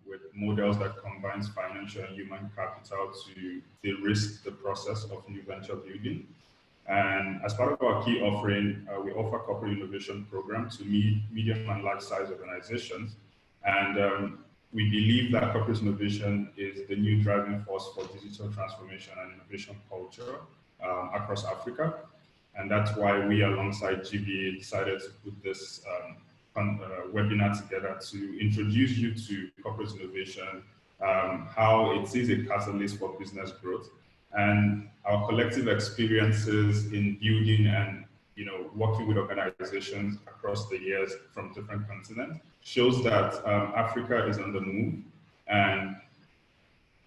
with models that combines financial and human capital to de-risk the process of new venture building. And as part of our key offering, we offer corporate innovation program to medium and large size organizations. And we believe that corporate innovation is the new driving force for digital transformation and innovation culture across Africa. And that's why we, alongside GBA, decided to put this webinar together to introduce you to corporate innovation, how it is a catalyst for business growth, and our collective experiences in building and working with organizations across the years from different continents shows that Africa is on the move. And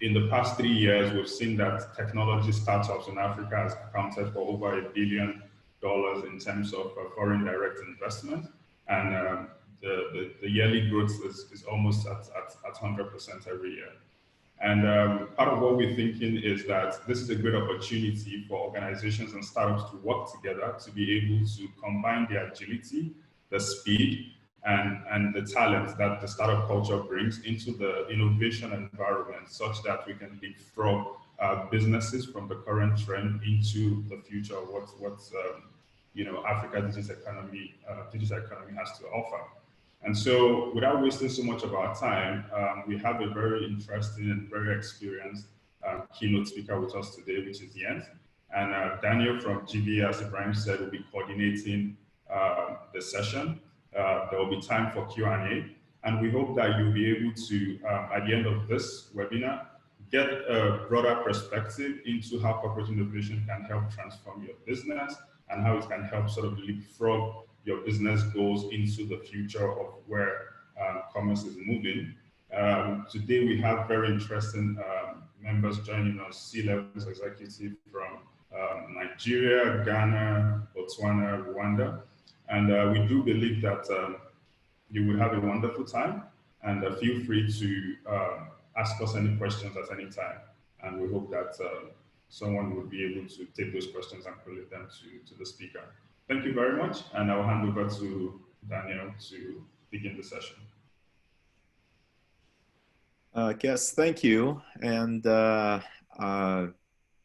in the past 3 years, we've seen that technology startups in Africa has accounted for over $1 billion in terms of foreign direct investment. And the yearly growth is almost at 100% every year. And part of what we're thinking is that this is a great opportunity for organizations and startups to work together to be able to combine the agility, the speed, and the talent that the startup culture brings into the innovation environment, such that we can leapfrog businesses from the current trend into the future of what Africa's digital economy has to offer. And so, without wasting so much of our time, we have a very interesting and very experienced keynote speaker with us today, which is Jens. And Daniel from GBA, as Ibrahim said, will be coordinating the session. There will be time for Q&A. And we hope that you'll be able to, at the end of this webinar, get a broader perspective into how corporate innovation can help transform your business and how it can help sort of leapfrog your business goals into the future of where commerce is moving. Today we have very interesting members joining us, C-level executives from Nigeria, Ghana, Botswana, Rwanda. And we do believe that you will have a wonderful time, and feel free to ask us any questions at any time. And we hope that someone will be able to take those questions and collate them to the speaker. Thank you very much, and I'll hand over to Daniel to begin the session. Yes, thank you, and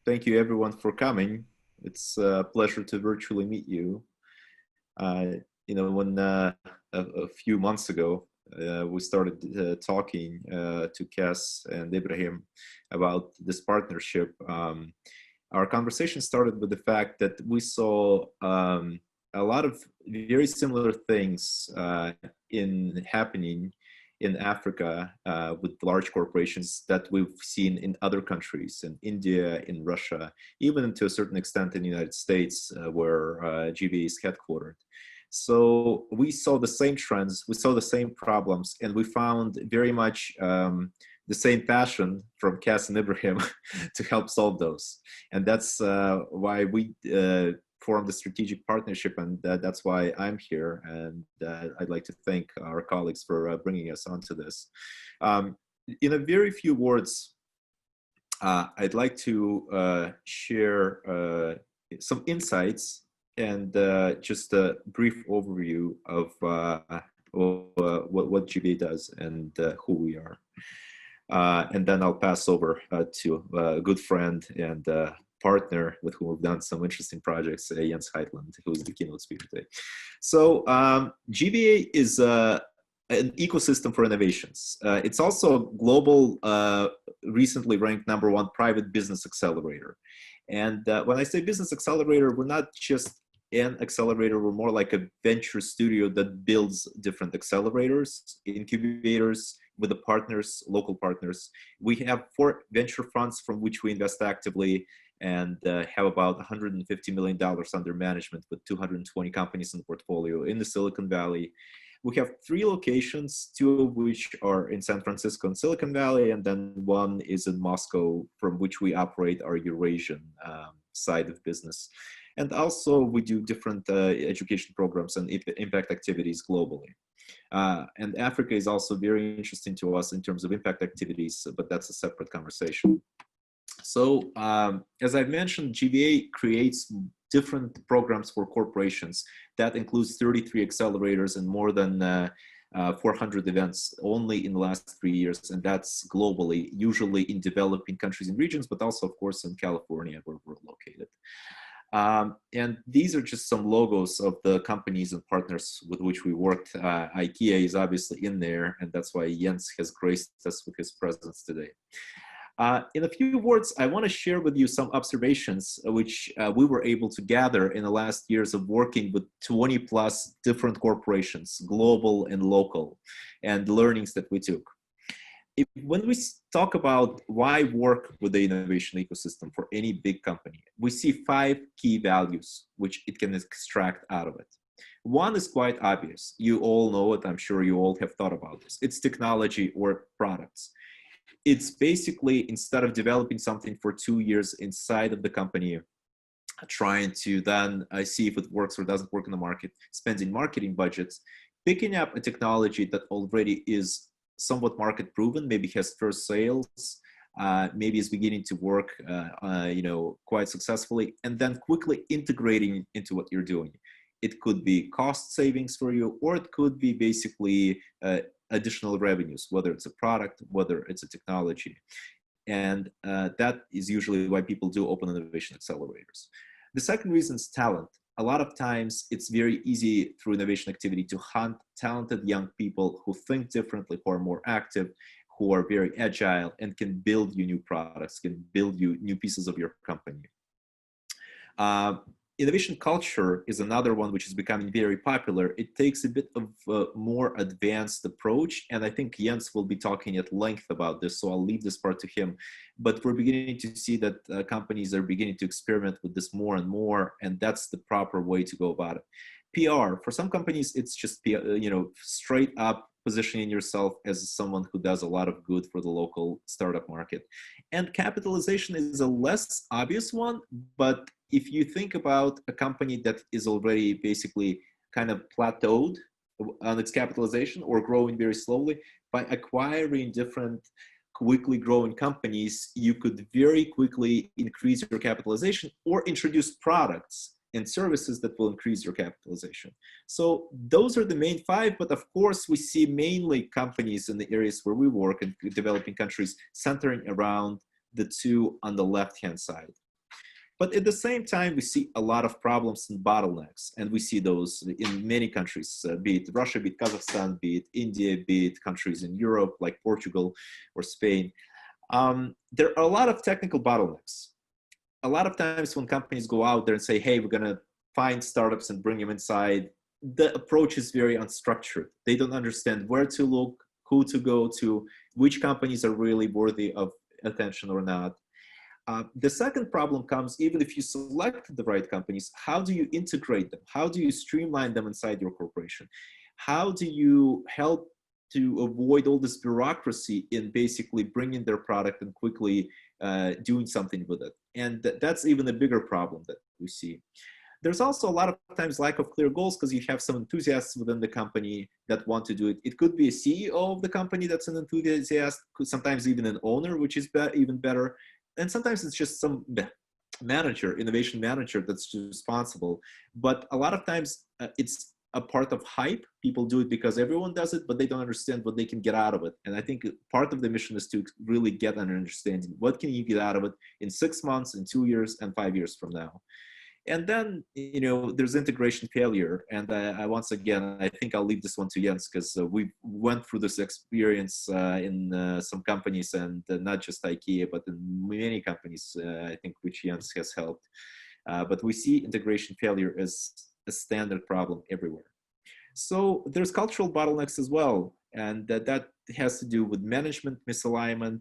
thank you everyone for coming. It's a pleasure to virtually meet you. When a few months ago we started talking to Cass and Ibrahim about this partnership, our conversation started with the fact that we saw a lot of very similar things happening in Africa with large corporations that we've seen in other countries, in India, in Russia, even to a certain extent in the United States, where GBA is headquartered. So we saw the same trends, we saw the same problems, and we found very much the same passion from Cass and Ibrahim to help solve those. And that's why we formed a strategic partnership, and that's why I'm here. And I'd like to thank our colleagues for bringing us onto this. In a very few words, I'd like to share some insights and just a brief overview of what GBA does and who we are. And then I'll pass over to a good friend and partner with whom we've done some interesting projects, Jens Heitland, who's the keynote speaker today. So GBA is an ecosystem for innovations. It's also global, recently ranked #1 private business accelerator. And when I say business accelerator, we're not just an accelerator, we're more like a venture studio that builds different accelerators, incubators with the partners, local partners. We have 4 venture funds from which we invest actively and have about $150 million under management with 220 companies in the portfolio in the Silicon Valley. We have 3 locations, 2 of which are in San Francisco and Silicon Valley, and then 1 is in Moscow, from which we operate our Eurasian side of business. And also we do different education programs and impact activities globally. And Africa is also very interesting to us in terms of impact activities, but that's a separate conversation. So as I've mentioned, GBA creates different programs for corporations. That includes 33 accelerators and more than 400 events only in the last 3 years, and that's globally, usually in developing countries and regions, but also, of course, in California, where we're located. And these are just some logos of the companies and partners with which we worked. IKEA is obviously in there, and that's why Jens has graced us with his presence today. In a few words, I want to share with you some observations which we were able to gather in the last years of working with 20 plus different corporations, global and local, and learnings that we took. When we talk about why work with the innovation ecosystem for any big company, we see 5 key values which it can extract out of it. One is quite obvious. You all know it. I'm sure you all have thought about this. It's technology or products. It's basically, instead of developing something for 2 years inside of the company, trying to then see if it works or doesn't work in the market, spending marketing budgets, picking up a technology that already is somewhat market proven, maybe has first sales, maybe is beginning to work quite successfully, and then quickly integrating into what you're doing. It could be cost savings for you, or it could be basically additional revenues, whether it's a product, whether it's a technology. And that is usually why people do open innovation accelerators. The second reason is talent. A lot of times it's very easy through innovation activity to hunt talented young people who think differently, who are more active, who are very agile, and can build you new products, can build you new pieces of your company. Innovation culture is another one which is becoming very popular. It takes a bit of a more advanced approach, and I think Jens will be talking at length about this, so I'll leave this part to him. But we're beginning to see that companies are beginning to experiment with this more and more, and that's the proper way to go about it. PR, for some companies, it's just straight up positioning yourself as someone who does a lot of good for the local startup market. And capitalization is a less obvious one, but if you think about a company that is already basically kind of plateaued on its capitalization or growing very slowly, by acquiring different quickly growing companies, you could very quickly increase your capitalization or introduce products and services that will increase your capitalization. So those are the main 5, but of course we see mainly companies in the areas where we work in developing countries centering around the 2 on the left-hand side. But at the same time, we see a lot of problems and bottlenecks, and we see those in many countries, be it Russia, be it Kazakhstan, be it India, be it countries in Europe like Portugal or Spain. There are a lot of technical bottlenecks. A lot of times when companies go out there and say, hey, we're going to find startups and bring them inside, the approach is very unstructured. They don't understand where to look, who to go to, which companies are really worthy of attention or not. The second problem comes, even if you select the right companies, how do you integrate them? How do you streamline them inside your corporation? How do you help to avoid all this bureaucracy in basically bringing their product and quickly doing something with it? And that's even a bigger problem that we see. There's also a lot of times lack of clear goals because you have some enthusiasts within the company that want to do it. It could be a CEO of the company that's an enthusiast, sometimes even an owner, which is even better. And sometimes it's just some manager, innovation manager that's responsible. But a lot of times it's a part of hype. People do it because everyone does it, but they don't understand what they can get out of it. And I think part of the mission is to really get an understanding. What can you get out of it in 6 months, in 2 years, and 5 years from now? And then, there's integration failure. And once again, I think I'll leave this one to Jens because we went through this experience in some companies, and not just IKEA, but in many companies, I think, which Jens has helped. But we see integration failure as a standard problem everywhere. So there's cultural bottlenecks as well. And that has to do with management misalignment,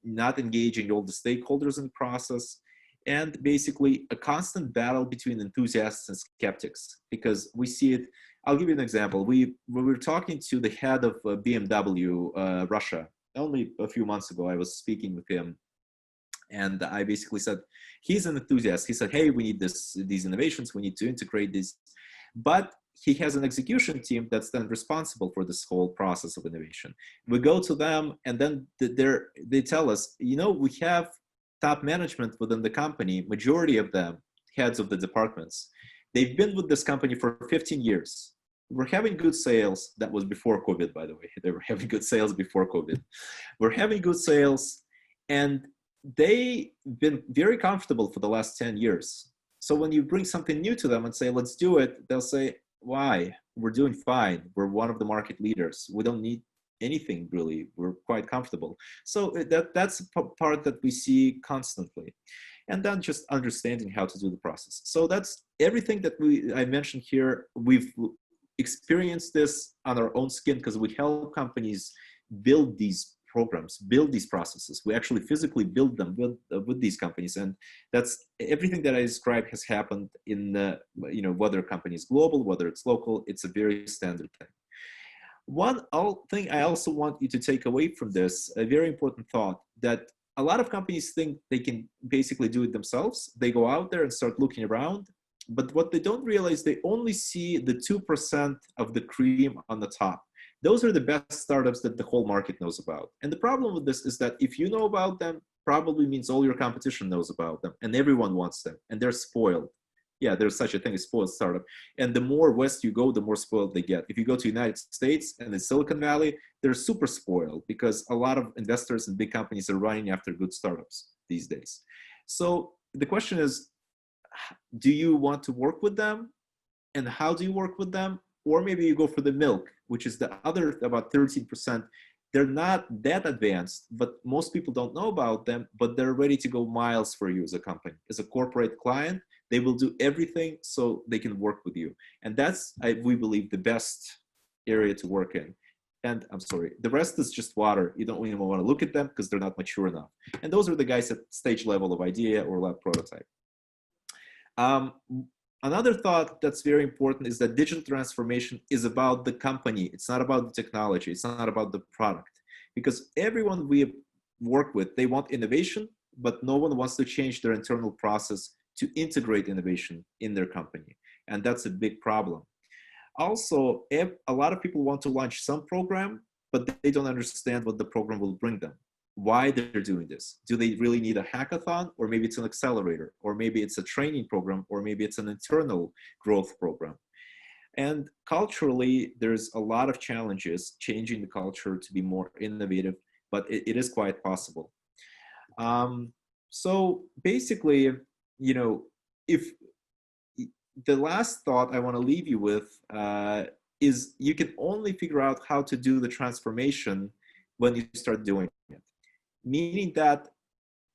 not engaging all the stakeholders in the process, and basically a constant battle between enthusiasts and skeptics, because we see it. I'll give you an example. We were talking to the head of BMW Russia only a few months ago. I was speaking with him, and I basically said, he's an enthusiast. He said, hey, we need these innovations. We need to integrate these. But he has an execution team that's then responsible for this whole process of innovation. We go to them, and then they tell us, we have top management within the company, majority of them, heads of the departments, they've been with this company for 15 years. we're having good sales. That was before COVID, by the way. They were having good sales before COVID. We're having good sales, and they've been very comfortable for the last 10 years. So when you bring something new to them and say, let's do it, they'll say, why? We're doing fine. We're one of the market leaders. We don't need anything really. We're quite comfortable. So that's a part that we see constantly. And then just understanding how to do the process. So that's everything that I mentioned here. We've experienced this on our own skin because we help companies build these programs, build these processes. We actually physically build them with these companies, and that's everything that I described has happened in whether a company is global, whether it's local. It's a very standard thing. One thing I also want you to take away from this, a very important thought, that a lot of companies think they can basically do it themselves. They go out there and start looking around, but what they don't realize, they only see the 2% of the cream on the top. Those are the best startups that the whole market knows about. And the problem with this is that if you know about them, probably means all your competition knows about them, and everyone wants them, and they're spoiled. Yeah, there's such a thing as spoiled startup. And the more west you go, the more spoiled they get. If you go to the United States and the Silicon Valley, they're super spoiled because a lot of investors and big companies are running after good startups these days. So the question is, do you want to work with them? And how do you work with them? Or maybe you go for the milk, which is the other about 13%. They're not that advanced, but most people don't know about them, but they're ready to go miles for you as a company. As a corporate client, they will do everything so they can work with you. And that's, we believe, the best area to work in. And I'm sorry, the rest is just water. You don't even want to look at them because they're not mature enough. And those are the guys at stage level of idea or lab prototype. Another thought that's very important is that digital transformation is about the company. It's not about the technology. It's not about the product. Because everyone we work with, they want innovation, but no one wants to change their internal process to integrate innovation in their company. And that's a big problem. Also, a lot of people want to launch some program, but they don't understand what the program will bring them. Why they're doing this. Do they really need a hackathon? Or maybe it's an accelerator, or maybe it's a training program, or maybe it's an internal growth program. And culturally, there's a lot of challenges changing the culture to be more innovative, but it is quite possible. So basically, if the last thought I want to leave you with is you can only figure out how to do the transformation when you start doing it. Meaning that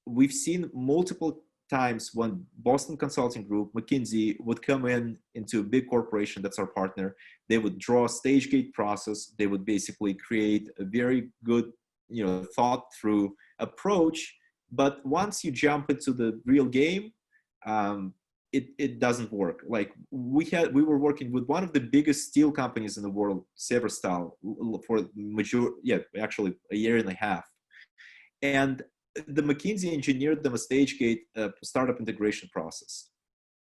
we've seen multiple times when Boston Consulting Group, McKinsey, would come into a big corporation that's our partner. They would draw a stage gate process. They would basically create a very good, thought through approach. But once you jump into the real game, it doesn't work. Like we were working with one of the biggest steel companies in the world, Severstal, for actually a year and a half. And the McKinsey engineered them a stage gate startup integration process.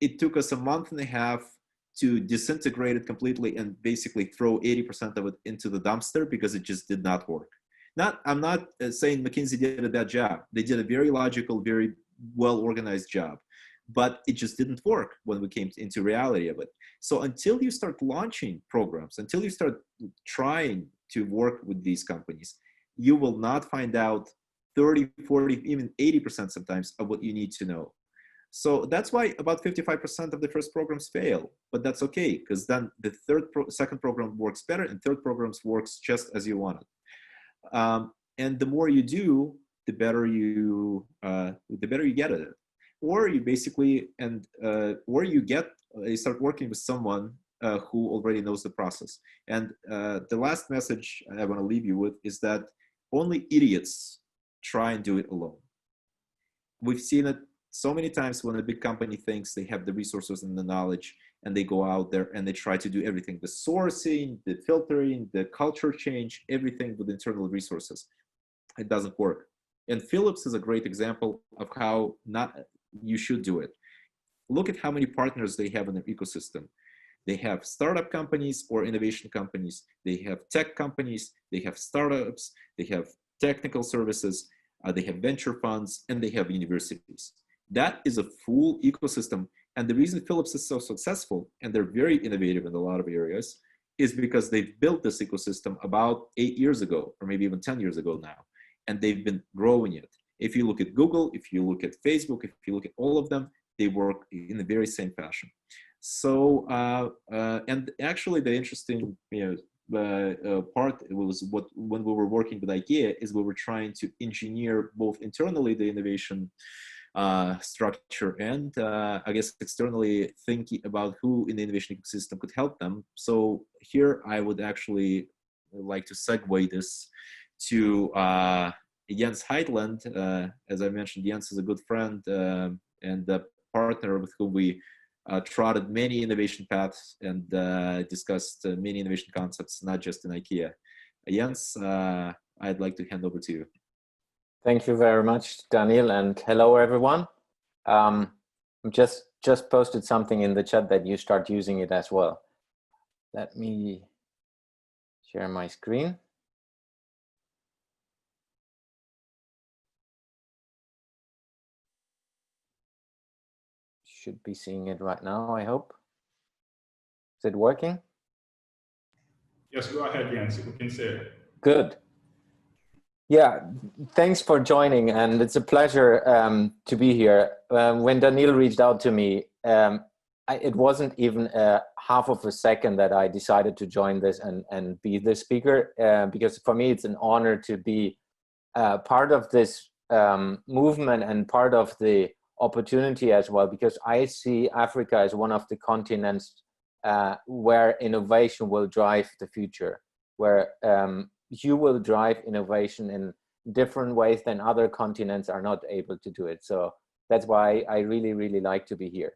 It took us a month and a half to disintegrate it completely and basically throw 80% of it into the dumpster because it just did not work. I'm not saying McKinsey did a bad job. They did a very logical, very well-organized job, but it just didn't work when we came into reality of it. So until you start launching programs, until you start trying to work with these companies, you will not find out 30, 40, even 80% sometimes of what you need to know. So that's why about 55% of the first programs fail, but that's okay, because then the second program works better and third programs works just as you want it. And the more you do, the better you get at it. Or you basically, you start working with someone who already knows the process. And the last message I want to leave you with is that only idiots try and do it alone. We've seen it so many times when a big company thinks they have the resources and the knowledge, and they go out there and they try to do everything, the sourcing, the filtering, the culture change, everything with internal resources. It doesn't work. And Philips is a great example of how you should do it. Look at how many partners they have in their ecosystem. They have startup companies or innovation companies. They have tech companies. They have startups. They have technical services. They have venture funds, and they have universities. That is a full ecosystem. And the reason Philips is so successful, and they're very innovative in a lot of areas, is because they've built this ecosystem about 8 years ago, or maybe even 10 years ago now, and they've been growing it. If you look at Google, if you look at Facebook, if you look at all of them, they work in the very same fashion. So, and actually the interesting part was when we were working with IKEA is we were trying to engineer both internally the innovation structure and I guess externally thinking about who in the innovation ecosystem could help them. So here I would actually like to segue this to Jens Heitland. As I mentioned, Jens is a good friend and a partner with whom we trotted many innovation paths and discussed many innovation concepts, not just in IKEA. Jens, I'd like to hand over to you. Thank you very much, Daniel, and hello, everyone. Just posted something in the chat that you start using it as well. Let me share my screen. Should be seeing it right now, I hope. Is it working? Yes, go ahead, Jens. We can see it. Good. Yeah, thanks for joining, and it's a pleasure to be here. When Daniel reached out to me, it wasn't even half of a second that I decided to join this and be the speaker, because for me it's an honor to be part of this movement and part of the opportunity as well, because I see Africa as one of the continents where innovation will drive the future, where you will drive innovation in different ways than other continents are not able to do it. So that's why I really, really like to be here.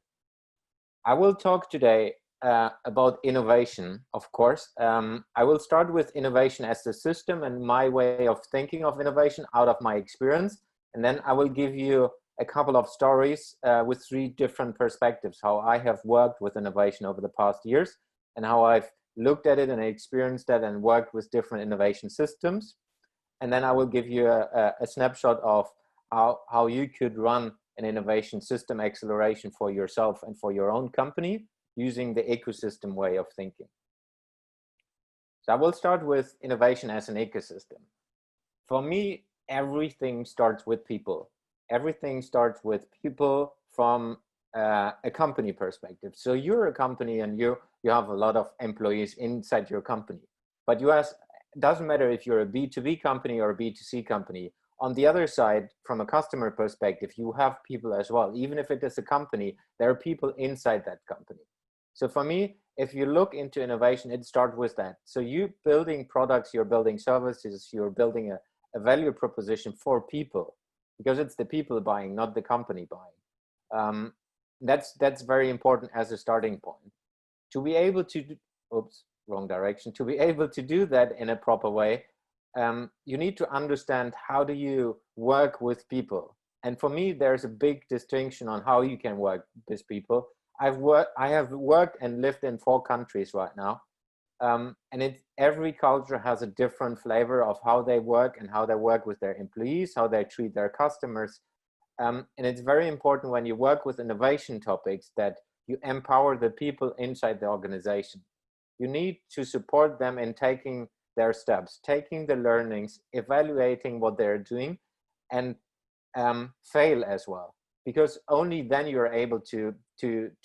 I will talk today about innovation, of course. I will start with innovation as the system and my way of thinking of innovation out of my experience. And then I will give you a couple of stories with 3 different perspectives, how I have worked with innovation over the past years and how I've looked at it and experienced that and worked with different innovation systems. And then I will give you a snapshot of how you could run an innovation system acceleration for yourself and for your own company using the ecosystem way of thinking. So I will start with innovation as an ecosystem. For me, everything starts with people. Everything starts with people from a company perspective. So you're a company and you have a lot of employees inside your company, but doesn't matter if you're a B2B company or a B2C company. On the other side, from a customer perspective, you have people as well. Even if it is a company, there are people inside that company. So for me, if you look into innovation, it starts with that. So you building products, you're building services, you're building a value proposition for people, because it's the people buying, not the company buying. That's very important as a starting point. To be able to, oops, wrong direction. To be able to do that in a proper way, you need to understand how do you work with people. And for me, there's a big distinction on how you can work with people. I have worked and lived in 4 countries right now. And every culture has a different flavor of how they work and how they work with their employees, how they treat their customers. And it's very important when you work with innovation topics that you empower the people inside the organization. You need to support them in taking their steps, taking the learnings, evaluating what they're doing, and fail as well. Because only then you're able to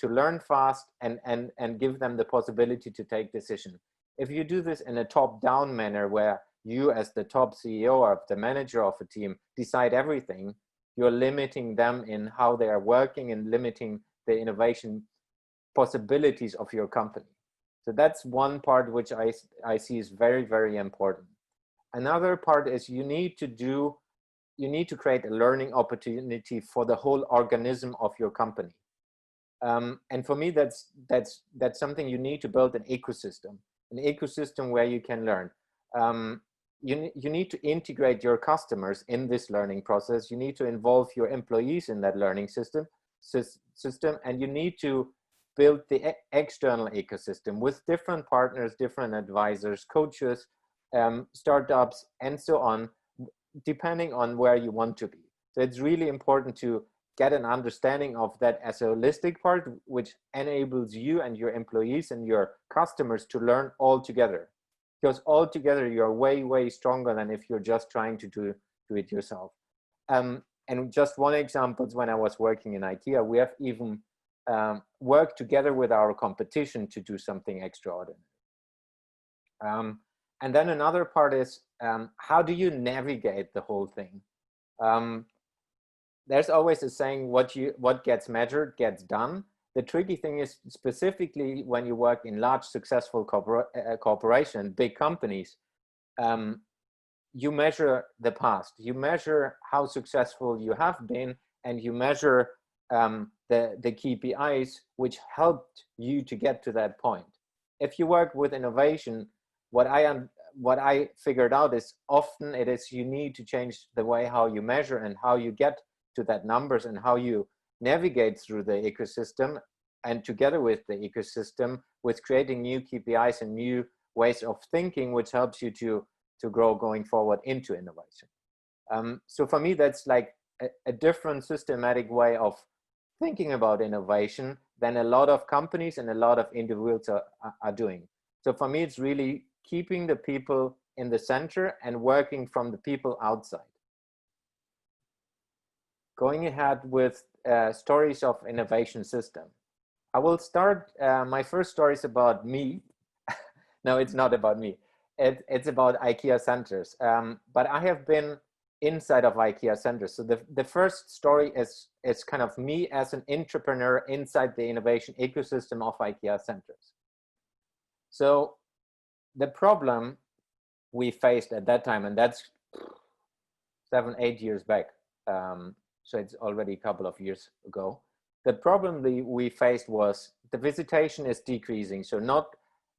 learn fast and give them the possibility to take decision. If you do this in a top-down manner where you as the top CEO or the manager of a team decide everything, you're limiting them in how they are working and limiting the innovation possibilities of your company. So that's one part which I see is very, very important. Another part is you need to create a learning opportunity for the whole organism of your company. And for me, that's something you need to build an ecosystem where you can learn. You need to integrate your customers in this learning process. You need to involve your employees in that learning system, and you need to build the external ecosystem with different partners, different advisors, coaches, startups, and so on, depending on where you want to be. So it's really important to get an understanding of that as a holistic part, which enables you and your employees and your customers to learn all together. Because all together you're way, way stronger than if you're just trying to do it yourself. And just one example is when I was working in IKEA, we have even worked together with our competition to do something extraordinary. And then another part is, how do you navigate the whole thing? There's always a saying, what gets measured gets done. The tricky thing is, specifically when you work in large successful corporations, big companies, you measure the past, you measure how successful you have been, and you measure the KPIs which helped you to get to that point. If you work with innovation, what I figured out is often it is you need to change the way how you measure and how you get to that numbers and how you navigate through the ecosystem, and together with the ecosystem, with creating new KPIs and new ways of thinking, which helps you to grow going forward into innovation. So for me, that's like a different systematic way of thinking about innovation than a lot of companies and a lot of individuals are doing. So for me, it's really keeping the people in the center and working from the people outside. Going ahead with stories of innovation system. I will start, my first story is about me. No, it's not about me. It's about IKEA centers. But I have been inside of IKEA centers. So the first story is kind of me as an entrepreneur inside the innovation ecosystem of IKEA centers. So the problem we faced at that time, and that's 7-8 years back, so it's already a couple of years ago. The problem we faced was the visitation is decreasing. So not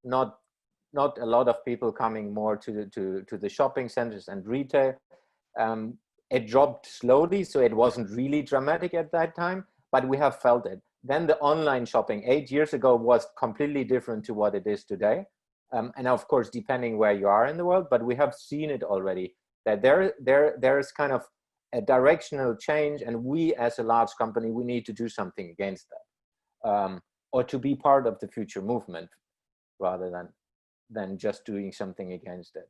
a lot of people coming more to the shopping centers and retail. It dropped slowly, so it wasn't really dramatic at that time, but we have felt it. Then the online shopping 8 years ago was completely different to what it is today. And of course, depending where you are in the world, but we have seen it already, that there is kind of a directional change, and we as a large company, we need to do something against that, or to be part of the future movement rather than just doing something against it.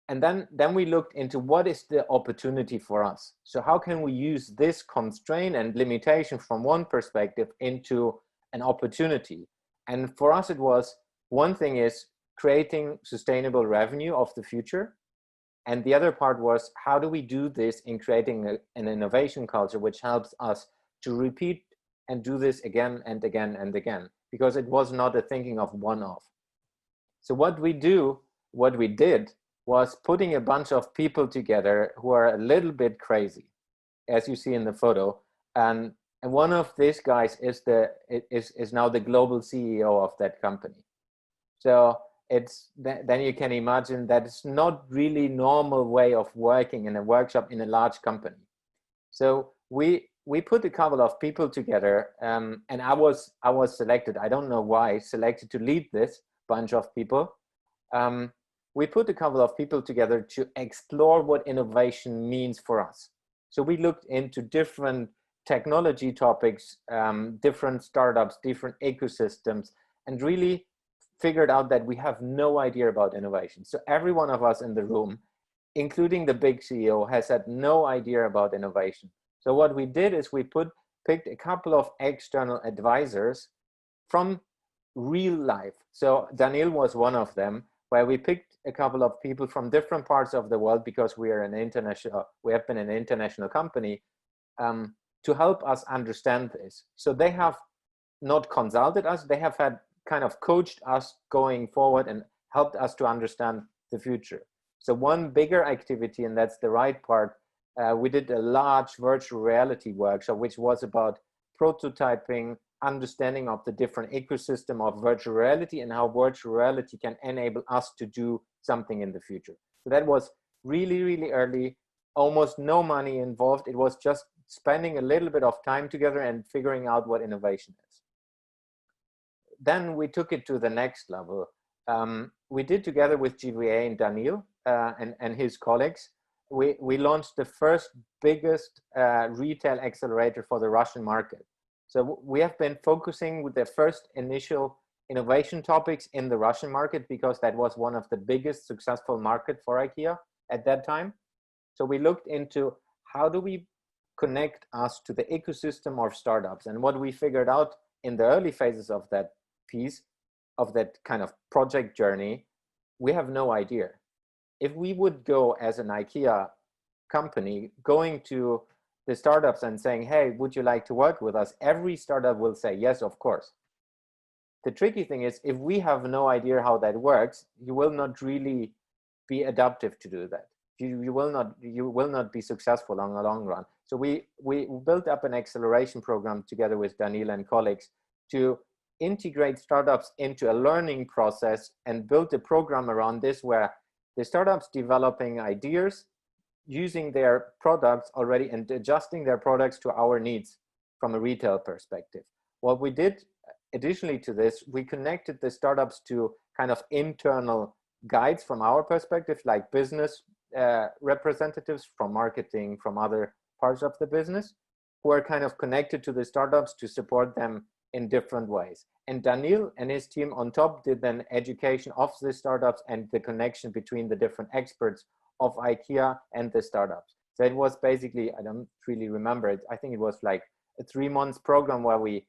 And then we looked into what is the opportunity for us. So how can we use this constraint and limitation from one perspective into an opportunity? And for us, it was, one thing is creating sustainable revenue of the future. And the other part was, how do we do this in creating an innovation culture which helps us to repeat and do this again and again and again, because it was not a thinking of one-off. So what we did was putting a bunch of people together who are a little bit crazy, as you see in the photo. And one of these guys is now the global CEO of that company. So then you can imagine that it's not really normal way of working in a workshop in a large company. So we put a couple of people together, and I was selected, I don't know why, selected to lead this bunch of people. We put a couple of people together to explore what innovation means for us. So we looked into different technology topics, different startups, different ecosystems, and really figured out that we have no idea about innovation. So every one of us in the room, including the big CEO, has had no idea about innovation. So what we did is we picked a couple of external advisors from real life. So Daniel was one of them, where we picked a couple of people from different parts of the world, because we have been an international company, to help us understand this. So they have not consulted us, they have had kind of coached us going forward and helped us to understand the future. So one bigger activity, and that's the right part, we did a large virtual reality workshop, which was about prototyping, understanding of the different ecosystem of virtual reality and how virtual reality can enable us to do something in the future. So that was really, really early, almost no money involved. It was just spending a little bit of time together and figuring out what innovation is. Then we took it to the next level. We did together with GmbH and Daniel and his colleagues, we launched the first biggest retail accelerator for the Russian market. So we have been focusing with the first initial innovation topics in the Russian market because that was one of the biggest successful market for IKEA at that time. So we looked into how do we connect us to the ecosystem of startups, and what we figured out in the early phases of that piece, of that kind of project journey, we have no idea. If we would go as an IKEA company going to the startups and saying, hey, would you like to work with us? Every startup will say, yes, of course. The tricky thing is, if we have no idea how that works, you will not really be adaptive to do that. You will not be successful on the long run. So we built up an acceleration program together with Daniel and colleagues to integrate startups into a learning process and build a program around this where the startups developing ideas, using their products already and adjusting their products to our needs from a retail perspective. What we did additionally to this, we connected the startups to kind of internal guides from our perspective, like business representatives from marketing, from other parts of the business, who are kind of connected to the startups to support them in different ways. And Daniel and his team on top did then education of the startups and the connection between the different experts of IKEA and the startups. So it was basically, I don't really remember it, I think it was like a 3-month program where we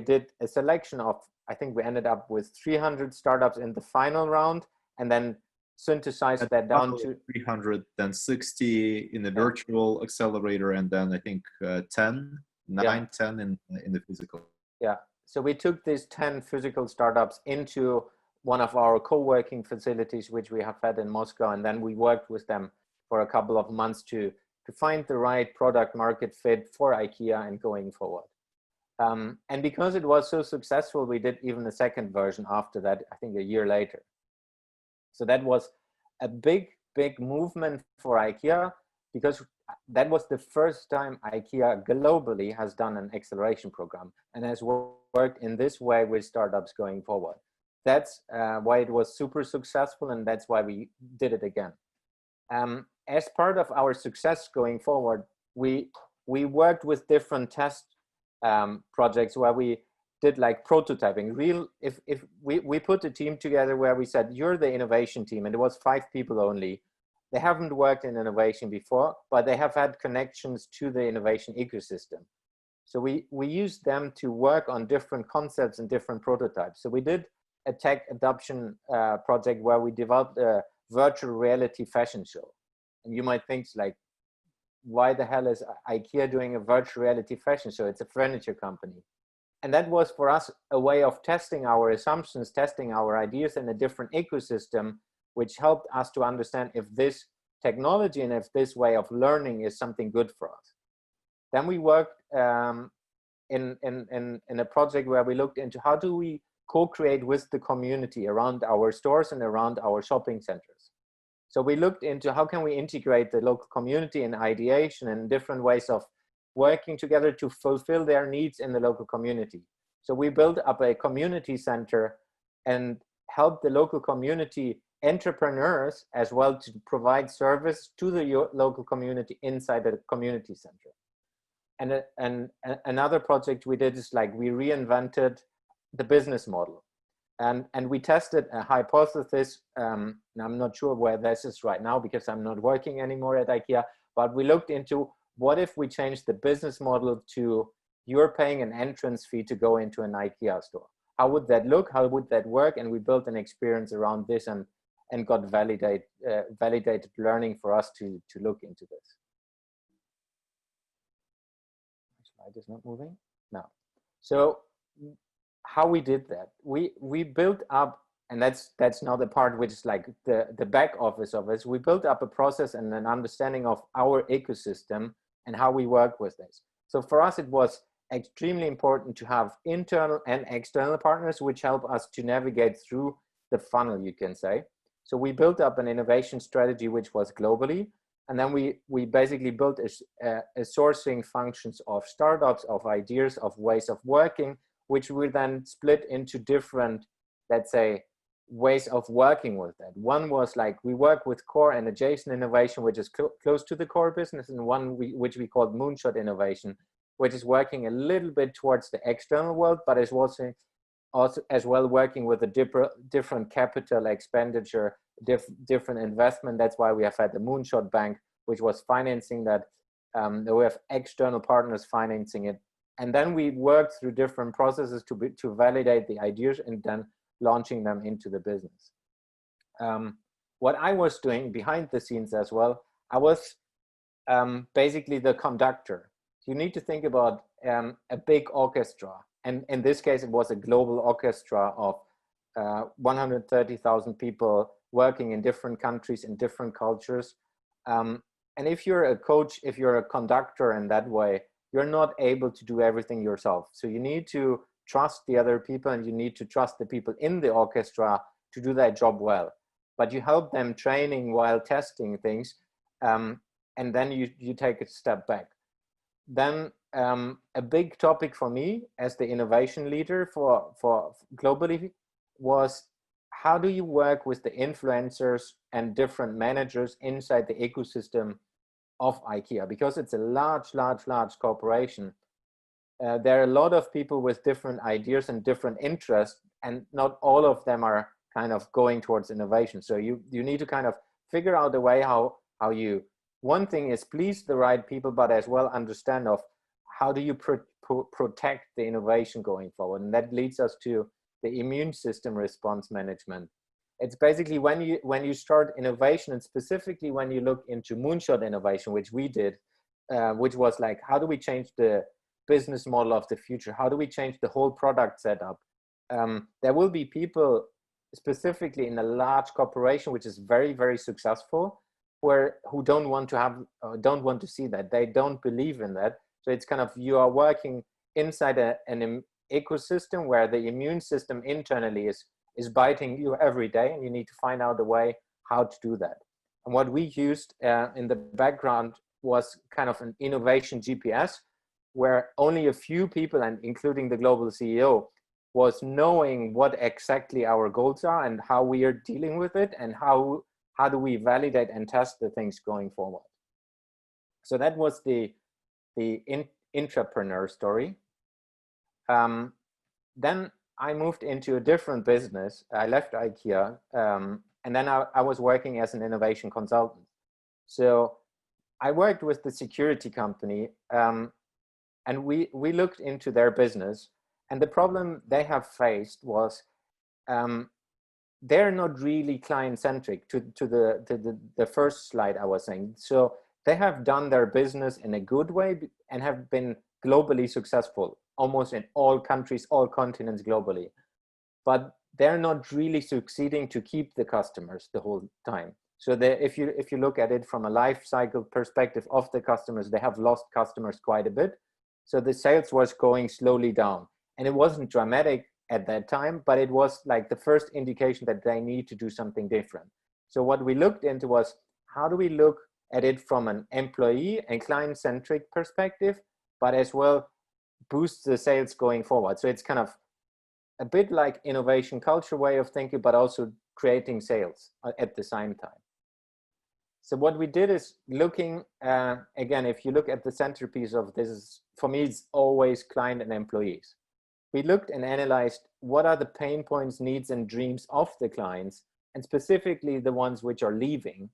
did a selection of, I think we ended up with 300 startups in the final round, and then synthesized that down to 360 in the virtual accelerator, and then I think 10 in the physical. Yeah, so we took these 10 physical startups into one of our co-working facilities, which we have had in Moscow, and then we worked with them for a couple of months to find the right product market fit for IKEA and going forward. And because it was so successful, we did even a second version after that, I think a year later. So that was a big movement for IKEA, because that was the first time IKEA globally has done an acceleration program and has worked in this way with startups going forward. That's why it was super successful, and that's why we did it again. As part of our success going forward, we worked with different test projects where we did like prototyping. If we put a team together where we said, you're the innovation team, and it was 5 people only. They haven't worked in innovation before, but they have had connections to the innovation ecosystem. So we used them to work on different concepts and different prototypes. So we did a tech adoption project where we developed a virtual reality fashion show. And you might think like, why the hell is IKEA doing a virtual reality fashion show? It's a furniture company. And that was for us a way of testing our assumptions, testing our ideas in a different ecosystem, which helped us to understand if this technology and if this way of learning is something good for us. Then we worked in a project where we looked into how do we co-create with the community around our stores and around our shopping centers. So we looked into how can we integrate the local community in ideation and different ways of working together to fulfill their needs in the local community. So we built up a community center and helped the local community entrepreneurs as well to provide service to the local community inside the community center. And another project we did is like we reinvented the business model. And we tested a hypothesis, and I'm not sure where this is right now because I'm not working anymore at IKEA, but we looked into what if we change the business model to you're paying an entrance fee to go into an IKEA store. How would that look? How would that work? And we built an experience around this and got validated learning for us to look into this. Slide is not moving? No. So how we did that? We built up, and that's now the part which is like the back office of it. We built up a process and an understanding of our ecosystem and how we work with this. So for us, it was extremely important to have internal and external partners which help us to navigate through the funnel, you can say. So we built up an innovation strategy which was globally, and then we basically built a sourcing functions of startups, of ideas, of ways of working, which we then split into different, let's say, ways of working with that. One was like we work with core and adjacent innovation, which is close to the core business, and one which we called moonshot innovation, which is working a little bit towards the external world, but is also as well working with a different capital expenditure, different investment. That's why we have had the Moonshot Bank, which was financing that. We have external partners financing it. And then we work through different processes to validate the ideas and then launching them into the business. What I was doing behind the scenes as well, I was basically the conductor. You need to think about a big orchestra. And in this case, it was a global orchestra of 130,000 people working in different countries, in different cultures. And if you're a coach, if you're a conductor in that way, you're not able to do everything yourself. So you need to trust the other people, and you need to trust the people in the orchestra to do their job well. But you help them training while testing things, and then you take a step back. Then a big topic for me as the innovation leader for globally was, how do you work with the influencers and different managers inside the ecosystem of IKEA? Because it's a large corporation. There are a lot of people with different ideas and different interests, and not all of them are kind of going towards innovation. So you need to kind of figure out a way how you, one thing is please the right people, but as well understand of how do you protect the innovation going forward. And that leads us to the immune system response management. It's basically when you start innovation, and specifically when you look into moonshot innovation, which we did, which was like, how do we change the business model of the future? How do we change the whole product setup? There will be people specifically in a large corporation, which is very successful, who don't want to see that. They don't believe in that. So it's kind of, you are working inside an ecosystem where the immune system internally is biting you every day, and you need to find out a way how to do that. And what we used in the background was kind of an innovation GPS, where only a few people, and including the global CEO, was knowing what exactly our goals are and how we are dealing with it, and how do we validate and test the things going forward. So that was the intrapreneur story. Then I moved into a different business. I left IKEA, and then I was working as an innovation consultant. So I worked with the security company, and we looked into their business. And the problem they have faced was they're not really client-centric, to the first slide I was saying. So they have done their business in a good way and have been globally successful, almost in all countries, all continents globally. But they're not really succeeding to keep the customers the whole time. So if you look at it from a life cycle perspective of the customers, they have lost customers quite a bit. So the sales was going slowly down. And it wasn't dramatic at that time, but it was like the first indication that they need to do something different. So what we looked into was, how do we look at it from an employee and client-centric perspective, but as well boost the sales going forward. So it's kind of a bit like innovation culture way of thinking, but also creating sales at the same time. So what we did is looking, again, if you look at the centerpiece of this, for me, it's always client and employees. We looked and analyzed what are the pain points, needs, and dreams of the clients, and specifically the ones which are leaving.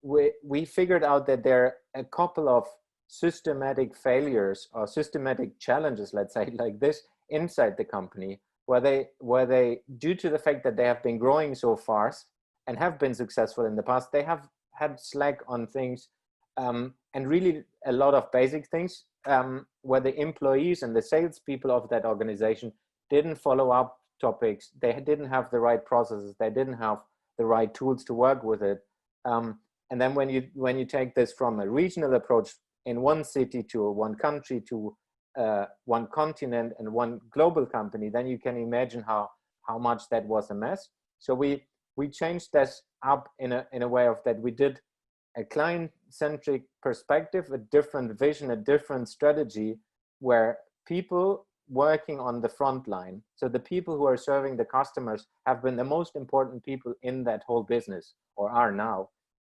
We figured out that there are a couple of systematic failures or systematic challenges, let's say like this, inside the company, where they, due to the fact that they have been growing so fast and have been successful in the past, they have had slack on things, and really a lot of basic things, where the employees and the salespeople of that organization didn't follow up topics. They didn't have the right processes. They didn't have the right tools to work with it. And then when you take this from a regional approach in one city to one country to one continent and one global company, then you can imagine how much that was a mess. So we changed this up in a way of that we did a client-centric perspective, a different vision, a different strategy, where people working on the front line. So the people who are serving the customers have been the most important people in that whole business, or are now.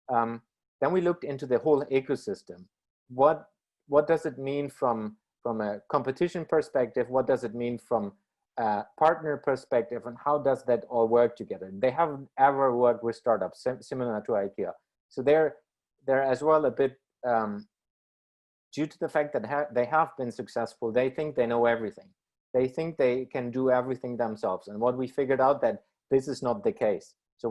Then we looked into the whole ecosystem. What does it mean from a competition perspective? What does it mean from a partner perspective? And how does that all work together? They haven't ever worked with startups similar to IKEA. So they're as well a bit, due to the fact that they have been successful, they think they know everything. They think they can do everything themselves. And what we figured out that this is not the case. So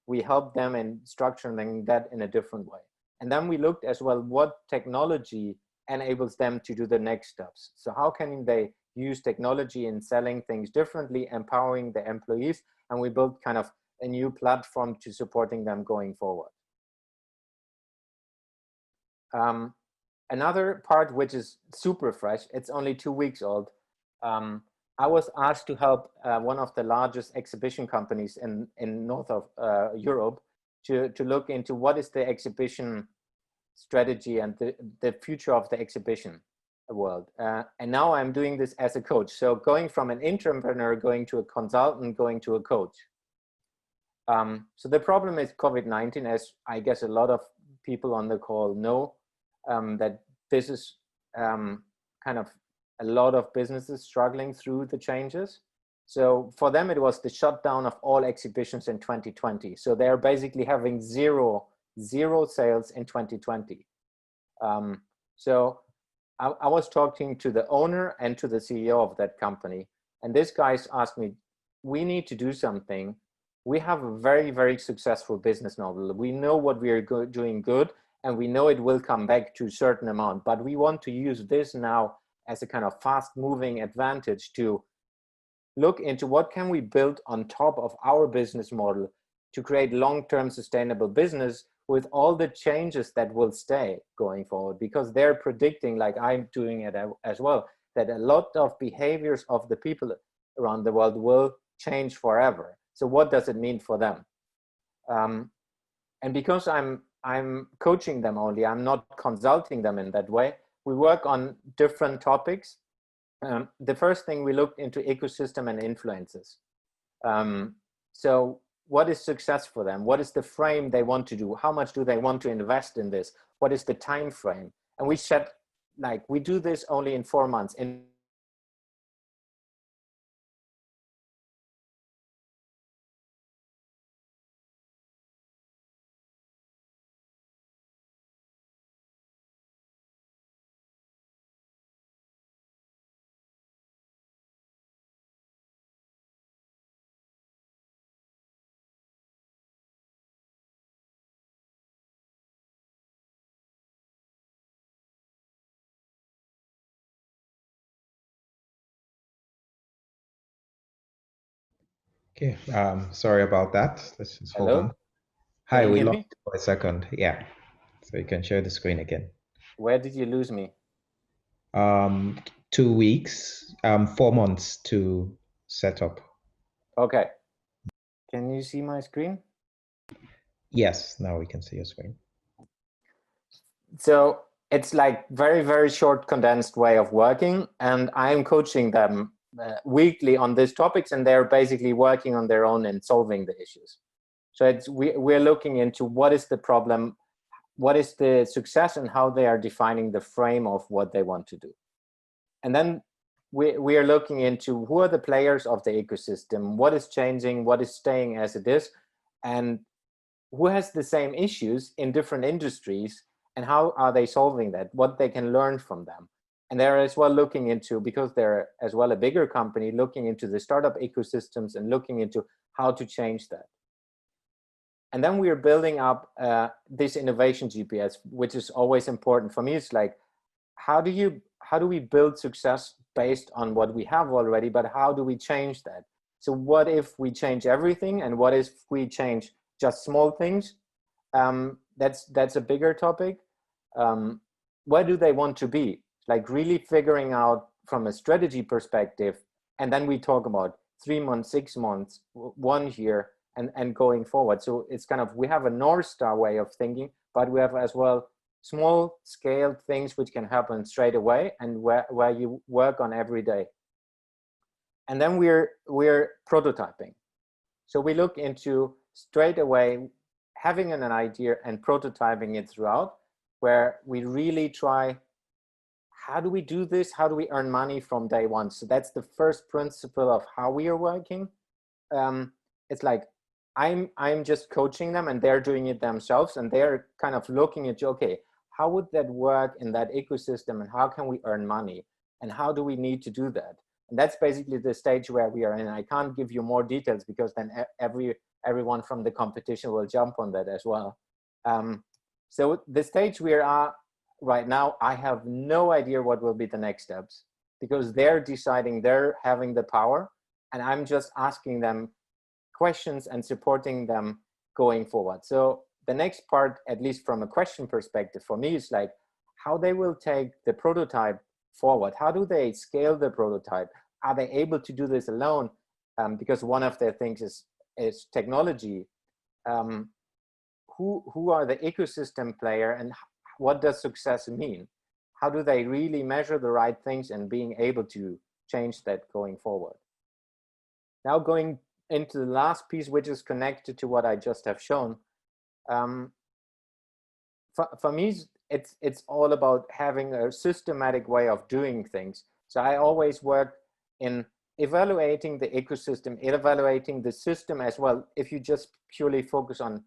we helped them in structuring that in a different way. And then we looked as well what technology enables them to do the next steps. So how can they use technology in selling things differently, empowering the employees, and we built kind of a new platform to supporting them going forward. Another part which is super fresh, it's only 2 weeks old. I was asked to help one of the largest exhibition companies in north of Europe to look into what is the exhibition strategy and the future of the exhibition world. And now I'm doing this as a coach. So going from an entrepreneur, going to a consultant, going to a coach. So the problem is COVID-19, as I guess a lot of people on the call know, that this is kind of a lot of businesses struggling through the changes. So for them, it was the shutdown of all exhibitions in 2020. So they're basically having zero sales in 2020. So I was talking to the owner and to the CEO of that company. And this guy's asked me, we need to do something. We have a very, very successful business model. We know what we are doing good, and we know it will come back to a certain amount, but we want to use this now as a kind of fast moving advantage to look into what can we build on top of our business model to create long-term sustainable business with all the changes that will stay going forward, because they're predicting, like I'm doing it as well, that a lot of behaviors of the people around the world will change forever. So what does it mean for them? And because I'm coaching them only, I'm not consulting them in that way, we work on different topics. The first thing, we looked into ecosystem and influences. So what is success for them? What is the frame they want to do? How much do they want to invest in this? What is the time frame? And we said, like, we do this only in 4 months. Okay, sorry about that. Let's just hold on. Hi, we lost you for a second. Yeah, so you can share the screen again. Where did you lose me? 2 weeks, 4 months to set up. Okay. Can you see my screen? Yes, now we can see your screen. So it's like very, very short, condensed way of working, and I'm coaching them weekly on these topics, and they're basically working on their own and solving the issues. So it's, we're looking into what is the problem, what is the success, and how they are defining the frame of what they want to do. And then we are looking into who are the players of the ecosystem, what is changing, what is staying as it is, and who has the same issues in different industries, and how are they solving that, what they can learn from them. And they're as well looking into, because they're as well a bigger company, looking into the startup ecosystems and looking into how to change that. And then we are building up this innovation GPS, which is always important for me. It's like, how do we build success based on what we have already, but how do we change that? So what if we change everything, and what if we change just small things? That's a bigger topic. Where do they want to be? Like really figuring out from a strategy perspective, and then we talk about 3 months, 6 months, 1 year, and going forward. So it's kind of, we have a North Star way of thinking, but we have as well small scale things which can happen straight away, and where you work on every day. And then we're prototyping. So we look into straight away having an idea and prototyping it throughout, where we really try, how do we do this? How do we earn money from day one? So that's the first principle of how we are working. It's like, I'm just coaching them and they're doing it themselves, and they're kind of looking at, okay, how would that work in that ecosystem, and how can we earn money, and how do we need to do that? And that's basically the stage where we are in. I can't give you more details because then everyone from the competition will jump on that as well. So the stage we are right now, I have no idea what will be the next steps, because they're deciding, they're having the power, and I'm just asking them questions and supporting them going forward. So the next part, at least from a question perspective for me, is like how they will take the prototype forward. How do they scale the prototype? Are they able to do this alone? Because one of their things is technology. Who are the ecosystem player, and what does success mean? How do they really measure the right things and being able to change that going forward? Now going into the last piece, which is connected to what I just have shown. For me, it's all about having a systematic way of doing things. So I always work in evaluating the ecosystem, evaluating the system as well. If you just purely focus on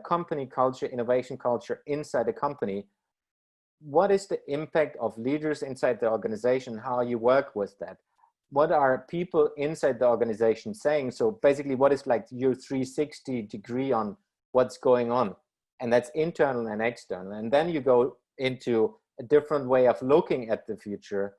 company culture, innovation culture inside a company, what is the impact of leaders inside the organization? How you work with that? What are people inside the organization saying? So basically, what is like your 360 degree on what's going on? And that's internal and external. And then you go into a different way of looking at the future,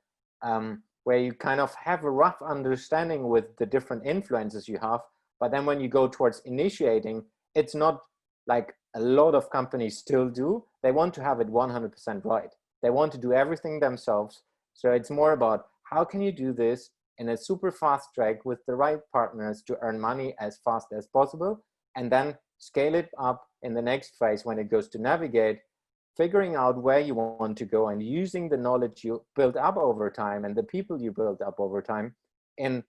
where you kind of have a rough understanding with the different influences you have. But then when you go towards initiating, it's not like a lot of companies still do. They want to have it 100% right. They want to do everything themselves. So it's more about how can you do this in a super fast track with the right partners to earn money as fast as possible, and then scale it up in the next phase when it goes to navigate, figuring out where you want to go and using the knowledge you build up over time and the people you build up over time, and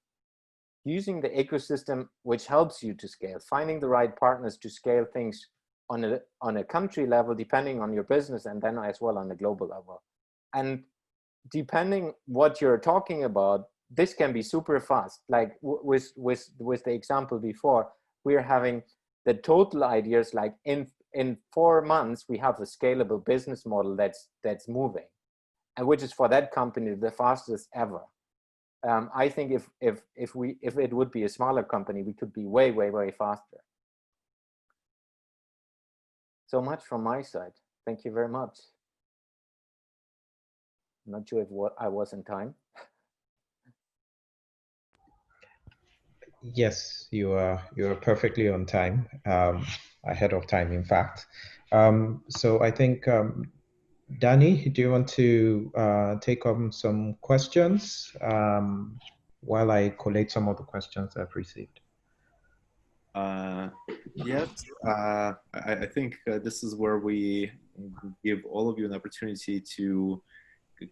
using the ecosystem which helps you to scale, finding the right partners to scale things on a country level, depending on your business, and then as well on a global level. And depending what you're talking about, this can be super fast. Like with the example before, we're having the total ideas, like in 4 months, we have a scalable business model that's moving, and which is for that company the fastest ever. I think if it would be a smaller company, we could be way faster. So much from my side. Thank you very much. I'm not sure if I was in time. Yes, you are perfectly on time, ahead of time, in fact. So I think, Danny, do you want to take on some questions while I collate some of the questions I've received? Yes, I think this is where we give all of you an opportunity to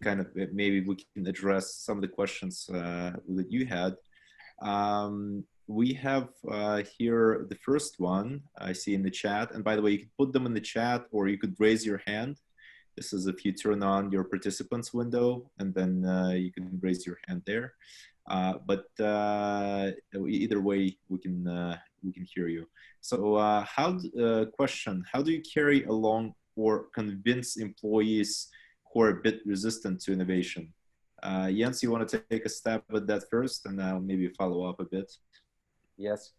kind of, maybe we can address some of the questions that you had. We have here the first one I see in the chat, and by the way, you can put them in the chat or you could raise your hand. This is if you turn on your participants window, and then you can raise your hand there. But either way, we can hear you. So question, how do you carry along or convince employees who are a bit resistant to innovation? Jens, you want to take a stab at that first, and I'll maybe follow up a bit. Yes.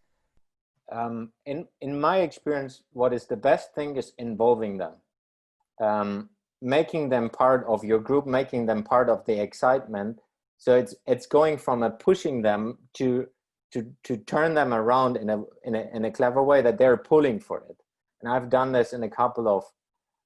In my experience, what is the best thing is involving them, making them part of your group, making them part of the excitement. So it's going from a pushing them to turn them around in a clever way that they're pulling for it. And I've done this in a couple of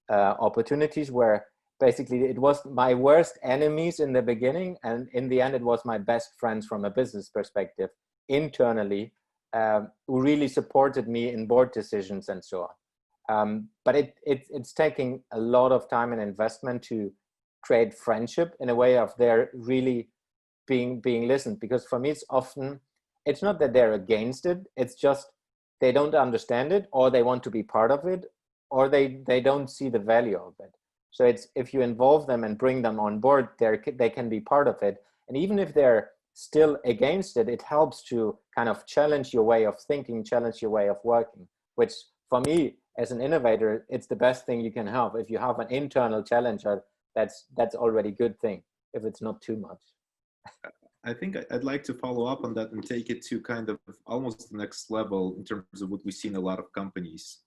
opportunities where basically it was my worst enemies in the beginning, and in the end it was my best friends from a business perspective internally, who really supported me in board decisions and so on. But it's taking a lot of time and investment to create friendship in a way of they're really being listened, because for me, it's not that they're against it. It's just they don't understand it, or they want to be part of it, or they don't see the value of it. So it's, if you involve them and bring them on board, they can be part of it. And even if they're still against it, it helps to kind of challenge your way of thinking, challenge your way of working, which for me as an innovator, it's the best thing you can have. If you have an internal challenger, that's already a good thing, if it's not too much. I think I'd like to follow up on that and take it to kind of almost the next level in terms of what we see in a lot of companies.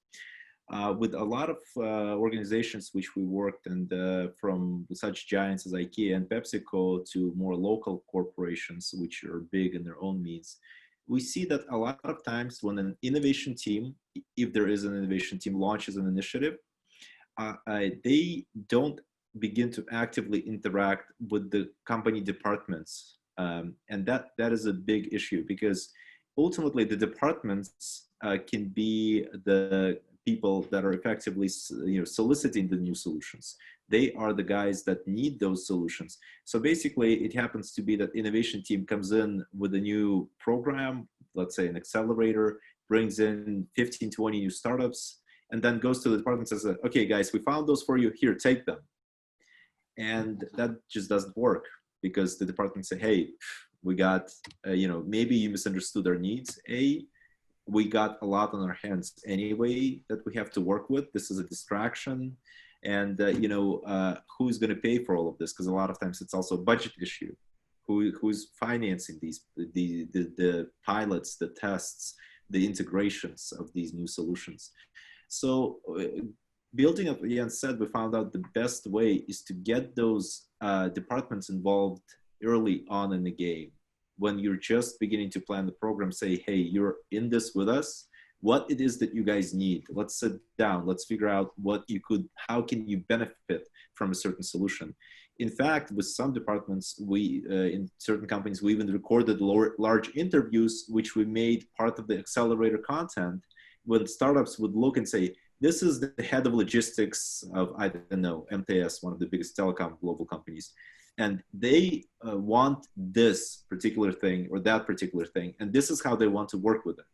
With a lot of organizations which we worked, and from such giants as IKEA and PepsiCo to more local corporations which are big in their own means, we see that a lot of times when an innovation team, if there is an innovation team, launches an initiative, they don't begin to actively interact with the company departments. And that is a big issue, because ultimately the departments can be the people that are effectively, soliciting the new solutions. They are the guys that need those solutions. So basically it happens to be that innovation team comes in with a new program, let's say an accelerator, brings in 15, 20 new startups, and then goes to the department and says, okay guys, we found those for you, here, take them. And that just doesn't work, because the department say, hey, we got, maybe you misunderstood our needs. We got a lot on our hands anyway that we have to work with. This is a distraction. And, who's going to pay for all of this? Because a lot of times it's also a budget issue. Who's financing the pilots, the tests, the integrations of these new solutions? So building up, Jens said, we found out the best way is to get those departments involved early on in the game. When you're just beginning to plan the program, say, hey, you're in this with us. What it is that you guys need. Let's sit down. Let's figure out how can you benefit from a certain solution. In fact, with some departments, in certain companies, we even recorded large interviews, which we made part of the accelerator content, when startups would look and say, this is the head of logistics of, I don't know, MTS, one of the biggest telecom global companies. And they want this particular thing or that particular thing. And this is how they want to work with it.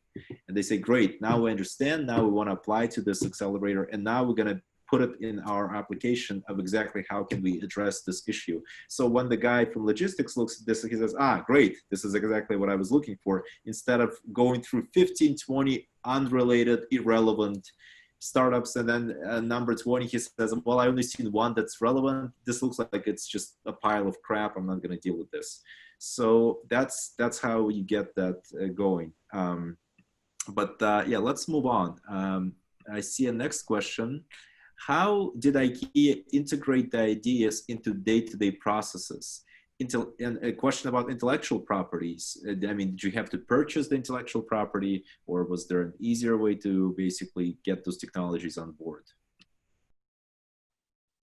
And they say, great, now we understand. Now we want to apply to this accelerator. And now we're going to put it in our application of exactly how can we address this issue. So when the guy from logistics looks at this, he says, great, this is exactly what I was looking for. Instead of going through 15, 20 unrelated, irrelevant startups, and then number 20, he says, well, I only seen one that's relevant. This looks like it's just a pile of crap. I'm not going to deal with this. So that's how you get that going. Yeah, let's move on. I see a next question. How did IKEA integrate the ideas into day-to-day processes? And a question about intellectual properties. I mean, did you have to purchase the intellectual property, or was there an easier way to basically get those technologies on board?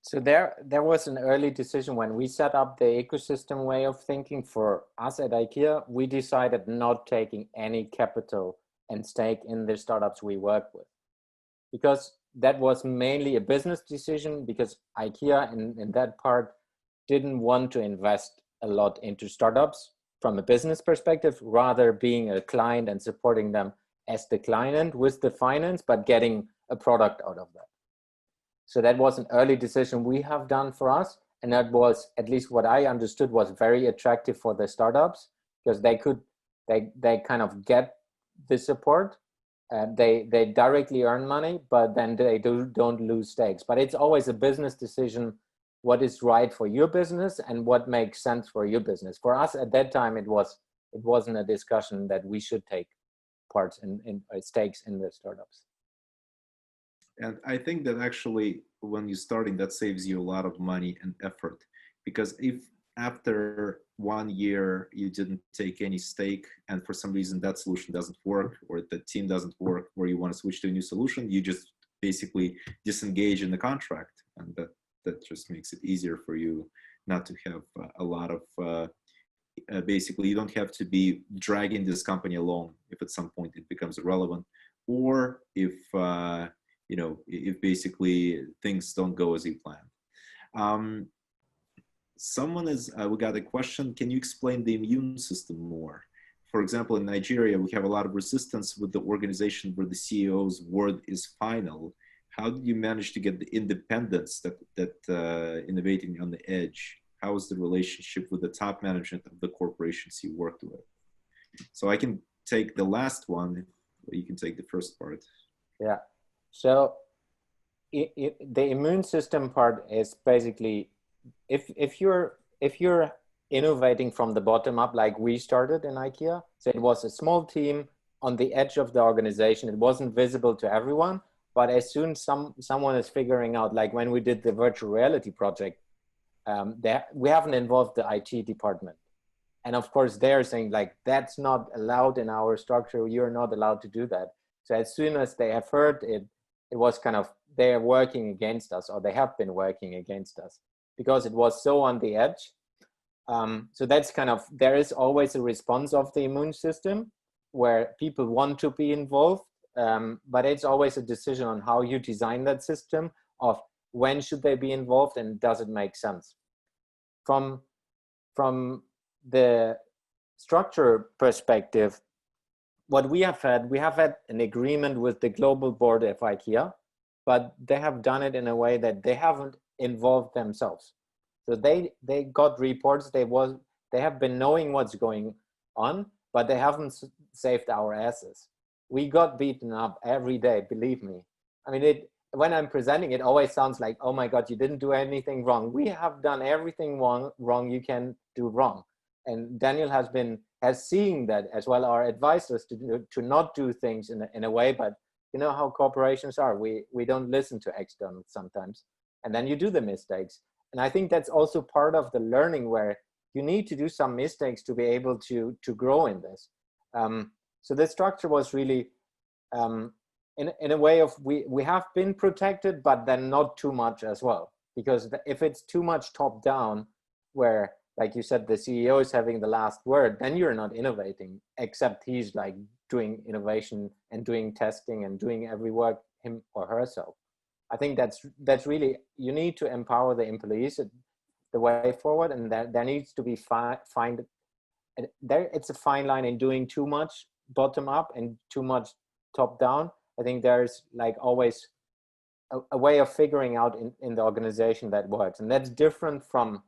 So there was an early decision when we set up the ecosystem way of thinking for us at IKEA. We decided not taking any capital and stake in the startups we work with, because that was mainly a business decision, because IKEA in that part didn't want to invest a lot into startups from a business perspective, rather being a client and supporting them as the client with the finance, but getting a product out of that. So that was an early decision we have done for us. And that was, at least what I understood, was very attractive for the startups, because they kind of get the support. They directly earn money, but then they don't lose stakes. But it's always a business decision, what is right for your business and what makes sense for your business. For us at that time, it wasn't a discussion that we should take parts in stakes in the startups. And I think that actually, when you're starting, that saves you a lot of money and effort, because if after 1 year you didn't take any stake, and for some reason that solution doesn't work, or the team doesn't work, or you want to switch to a new solution, you just basically disengage in the contract, and that just makes it easier for you not to have a lot of basically, you don't have to be dragging this company along if at some point it becomes irrelevant, or if if basically things don't go as you planned. We got a question. Can you explain the immune system more? For example, in Nigeria, we have a lot of resistance with the organization where the CEO's word is final. How did you manage to get the independence that innovating on the edge? How is the relationship with the top management of the corporations you worked with? So I can take the last one. You can take the first part. Yeah. So the immune system part is basically, if you're innovating from the bottom up, like we started in IKEA, so it was a small team on the edge of the organization. It wasn't visible to everyone, but as soon as someone is figuring out, like when we did the virtual reality project, we haven't involved the IT department. And of course they're saying like, that's not allowed in our structure. You're not allowed to do that. So as soon as they have heard it, it was kind of, they're working against us, or they have been working against us because it was so on the edge. So that's kind of, there is always a response of the immune system where people want to be involved, but it's always a decision on how you design that system of when should they be involved and does it make sense. From the structure perspective, what we have had an agreement with the global board of IKEA, but they have done it in a way that they haven't involved themselves. So they got reports, they have been knowing what's going on, but they haven't saved our asses. We got beaten up every day, believe me. I mean, when I'm presenting, it always sounds like, oh my God, you didn't do anything wrong. We have done everything wrong you can do wrong. And Daniel has seen that as well, our advisors to not do things in a way, but you know how corporations are. We don't listen to externals sometimes, and then you do the mistakes. And I think that's also part of the learning where you need to do some mistakes to be able to grow in this. So the structure was really, in a way of, we have been protected, but then not too much as well. Because if it's too much top down, where, like you said, the CEO is having the last word, then you're not innovating, except he's like doing innovation and doing testing and doing every work him or herself. I think that's really, you need to empower the employees the way forward, and there needs to be it's a fine line in doing too much bottom up and too much top down. I think there's like always a way of figuring out in the organization that works, and that's different from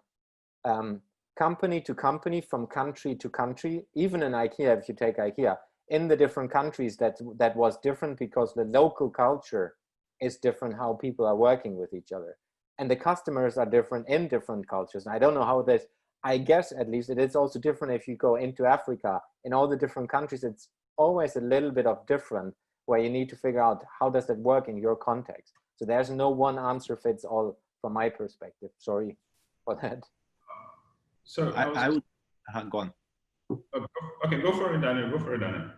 company to company, from country to country. Even in IKEA, if you take IKEA, in the different countries, that was different because the local culture is different, how people are working with each other. And the customers are different in different cultures. And I don't know how this, I guess at least it is also different if you go into Africa. In all the different countries, it's always a little bit of different, where you need to figure out how does that work in your context. So there's no one answer fits all from my perspective. Sorry for that. So I would go on. Okay, go for it, Daniel. Go for it, Daniel.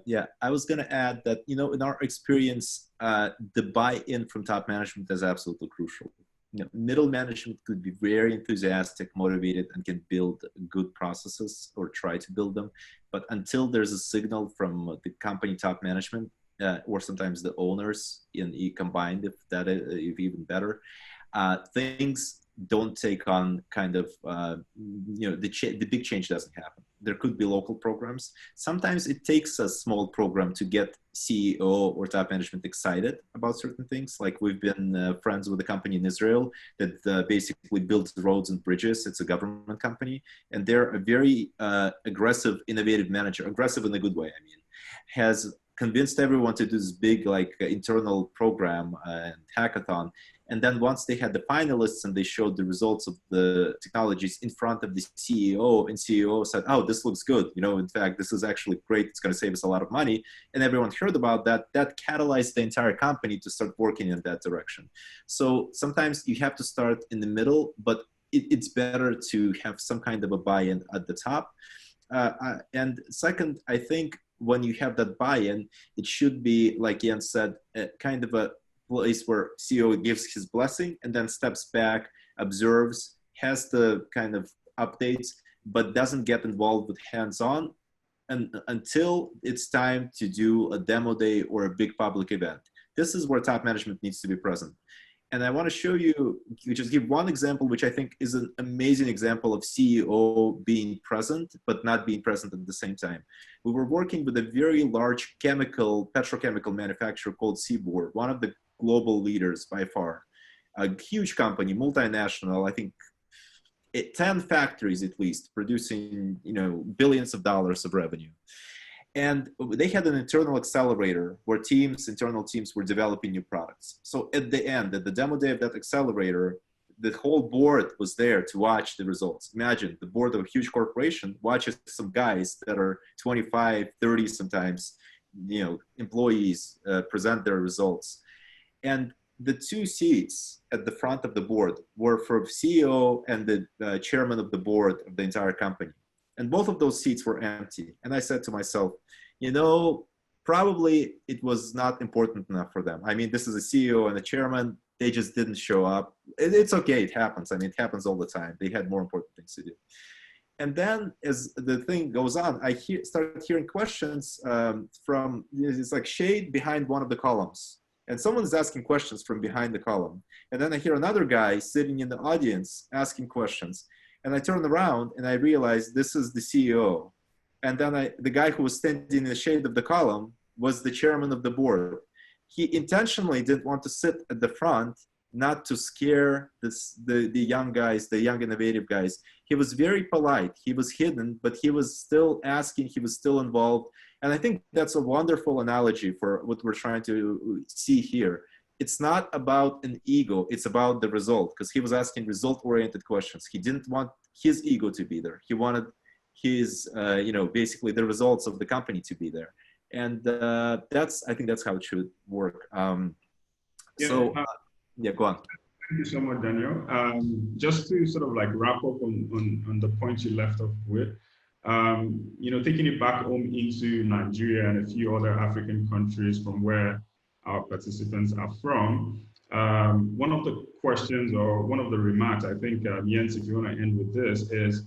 Yeah, I was going to add that, you know, in our experience, the buy-in from top management is absolutely crucial. You know, middle management could be very enthusiastic, motivated, and can build good processes or try to build them. But until there's a signal from the company top management, or sometimes the owners combined, if even better, things don't take on kind of, you know, the big change doesn't happen. There could be local programs. Sometimes it takes a small program to get CEO or top management excited about certain things. Like we've been friends with a company in Israel that basically builds roads and bridges. It's a government company, and they're a very aggressive, innovative manager, aggressive in a good way, I mean, has convinced everyone to do this big internal program and hackathon. And then once they had the finalists and they showed the results of the technologies in front of the CEO, and CEO said, oh, this looks good. You know, in fact, this is actually great. It's going to save us a lot of money. And everyone heard about that. That catalyzed the entire company to start working in that direction. So sometimes you have to start in the middle, but it's better to have some kind of a buy-in at the top. And second, I think when you have that buy-in, it should be, like Jens said, kind of a place where CEO gives his blessing and then steps back, observes, has the kind of updates, but doesn't get involved with hands-on until it's time to do a demo day or a big public event. This is where top management needs to be present. And I want to show you, just give one example, which I think is an amazing example of CEO being present, but not being present at the same time. We were working with a very large petrochemical manufacturer called CeedCap, one of the global leaders by far, a huge company, multinational, I think 10 factories at least, producing, billions of dollars of revenue. And they had an internal accelerator where internal teams were developing new products. So at the end, at the demo day of that accelerator, the whole board was there to watch the results. Imagine the board of a huge corporation watches some guys that are 25, 30 sometimes, employees present their results. And the two seats at the front of the board were for CEO and the chairman of the board of the entire company. And both of those seats were empty. And I said to myself, probably it was not important enough for them. I mean, this is a CEO and a chairman. They just didn't show up. It's okay. It happens. I mean, it happens all the time. They had more important things to do. And then as the thing goes on, I started hearing questions from, it's like shade behind one of the columns. And someone's asking questions from behind the column. And then I hear another guy sitting in the audience asking questions. And I turn around and I realize this is the CEO. And then the guy who was standing in the shade of the column was the chairman of the board. He intentionally didn't want to sit at the front, not to scare the young guys, the young innovative guys. He was very polite. He was hidden, but he was still asking, he was still involved. And I think that's a wonderful analogy for what we're trying to see here. It's not about an ego, it's about the result, because he was asking result-oriented questions. He didn't want his ego to be there. He wanted his, basically the results of the company to be there. And I think that's how it should work. Yeah, go on. Thank you so much, Daniel. Just to sort of like wrap up on the point you left off with, taking it back home into Nigeria and a few other African countries from where our participants are from, one of the questions or one of the remarks, I think, Jens, if you want to end with this, is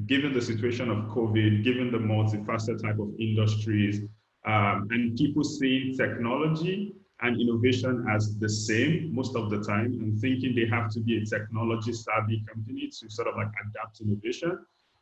given the situation of COVID, given the multifaceted type of industries, and people seeing technology and innovation as the same most of the time and thinking they have to be a technology savvy company to sort of like adapt innovation.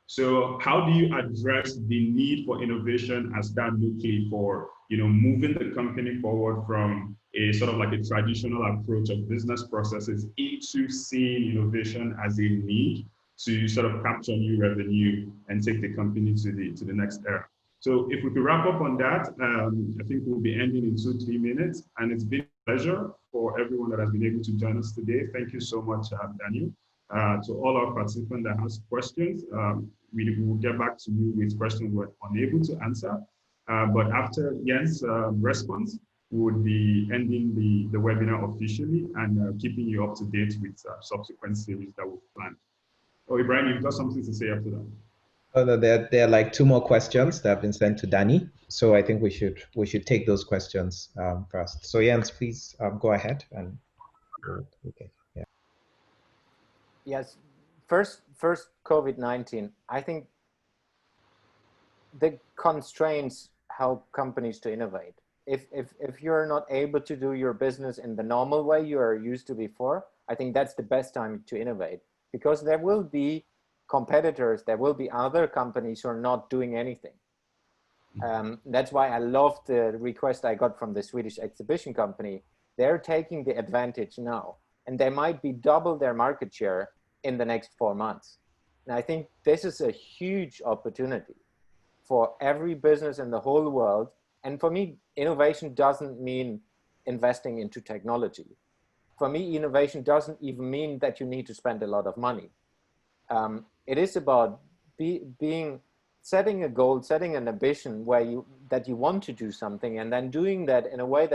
So how do you address the need for innovation as that looking for, moving the company forward from a sort of like a traditional approach of business processes into seeing innovation as a need to sort of capture new revenue and take the company to the next era? So if we could wrap up on that, I think we'll be ending in 2-3 minutes. And it's been a pleasure for everyone that has been able to join us today. Thank you so much, Daniel. To all our participants that has questions, we will get back to you with questions we're unable to answer. But after Jens' response, we would be ending the webinar officially and keeping you up to date with subsequent series that we've planned. Oh, Ibrahim, you've got something to say after that. Oh, no, there are like 2 more questions that have been sent to Danny. So I think we should take those questions first. So Jens, please go ahead and okay. Yeah. Yes. First COVID-19. I think the constraints help companies to innovate. If you're not able to do your business in the normal way you are used to before, I think that's the best time to innovate, because there will be competitors, there will be other companies who are not doing anything. That's why I love the request I got from the Swedish exhibition company. They're taking the advantage now, and they might be double their market share in the next 4 months. And I think this is a huge opportunity for every business in the whole world. And for me, innovation doesn't mean investing into technology. For me, innovation doesn't even mean that you need to spend a lot of money. It is about setting a goal, setting an ambition that you want to do something, and then doing that in a way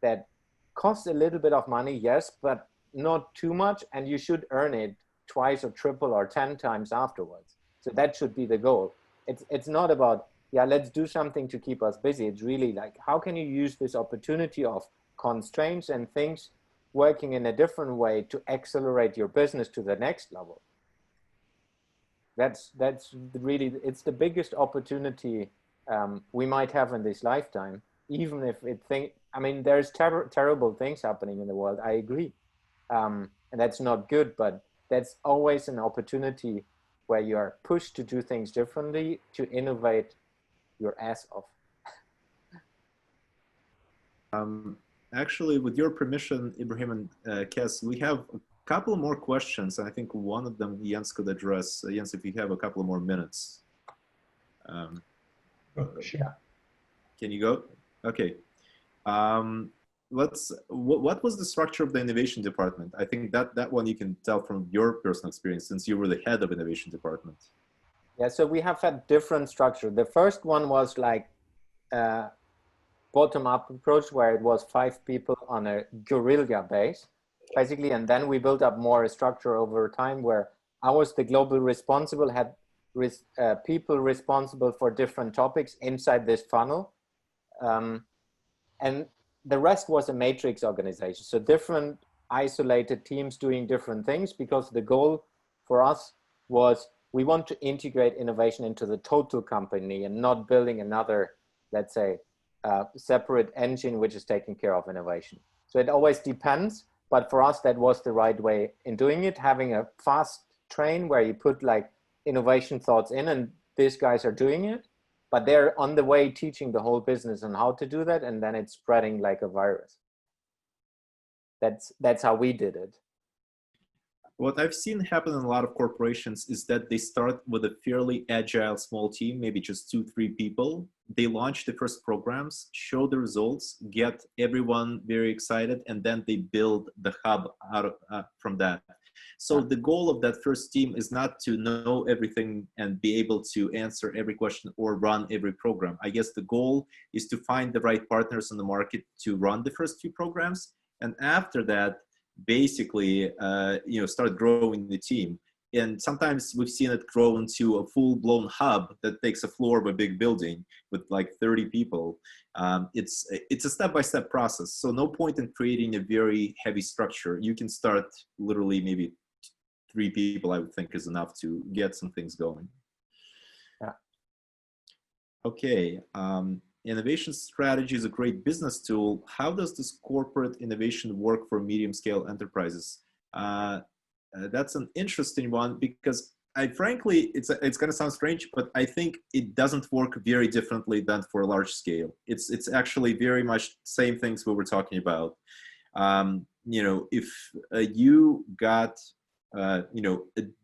that costs a little bit of money, yes, but not too much, and you should earn it twice or triple or 10 times afterwards. So that should be the goal. It's not about, yeah, let's do something to keep us busy. It's really like, how can you use this opportunity of constraints and things working in a different way to accelerate your business to the next level? That's really, it's the biggest opportunity we might have in this lifetime, even if there's terrible things happening in the world. I agree. And that's not good, but that's always an opportunity where you are pushed to do things differently, to innovate your ass off. Actually, with your permission, Ibrahim and Kes, we have a couple more questions. I think one of them Jens could address. Jens, if you have a couple more minutes. Sure. Can you go? Okay. What was the structure of the innovation department? I think that one you can tell from your personal experience, since you were the head of innovation department. Yeah, so we have had different structure. The first one was like bottom-up approach, where it was 5 people on a guerrilla base, basically, and then we built up more a structure over time where I was the global responsible, had people responsible for different topics inside this funnel, and the rest was a matrix organization. So different isolated teams doing different things, because the goal for us was we want to integrate innovation into the total company and not building another, let's say, separate engine which is taking care of innovation. So it always depends, but for us that was the right way in doing it, having a fast train where you put like innovation thoughts in and these guys are doing it, but they're on the way teaching the whole business on how to do that, and then it's spreading like a virus. That's how we did it. What I've seen happen in a lot of corporations is that they start with a fairly agile small team, maybe just 2-3 people. They launch the first programs, show the results, get everyone very excited, and then they build the hub out of, from that. So the goal of that first team is not to know everything and be able to answer every question or run every program. I guess the goal is to find the right partners in the market to run the first few programs. And after that, basically, start growing the team. And sometimes we've seen it grow into a full-blown hub that takes a floor of a big building with like 30 people. It's a step-by-step process. So no point in creating a very heavy structure. You can start literally maybe 3 people, I would think, is enough to get some things going. Yeah. Okay. Innovation strategy is a great business tool. How does this corporate innovation work for medium-scale enterprises? That's an interesting one, because frankly, it's going to sound strange, but I think it doesn't work very differently than for large scale. It's actually very much same things we were talking about. If you got a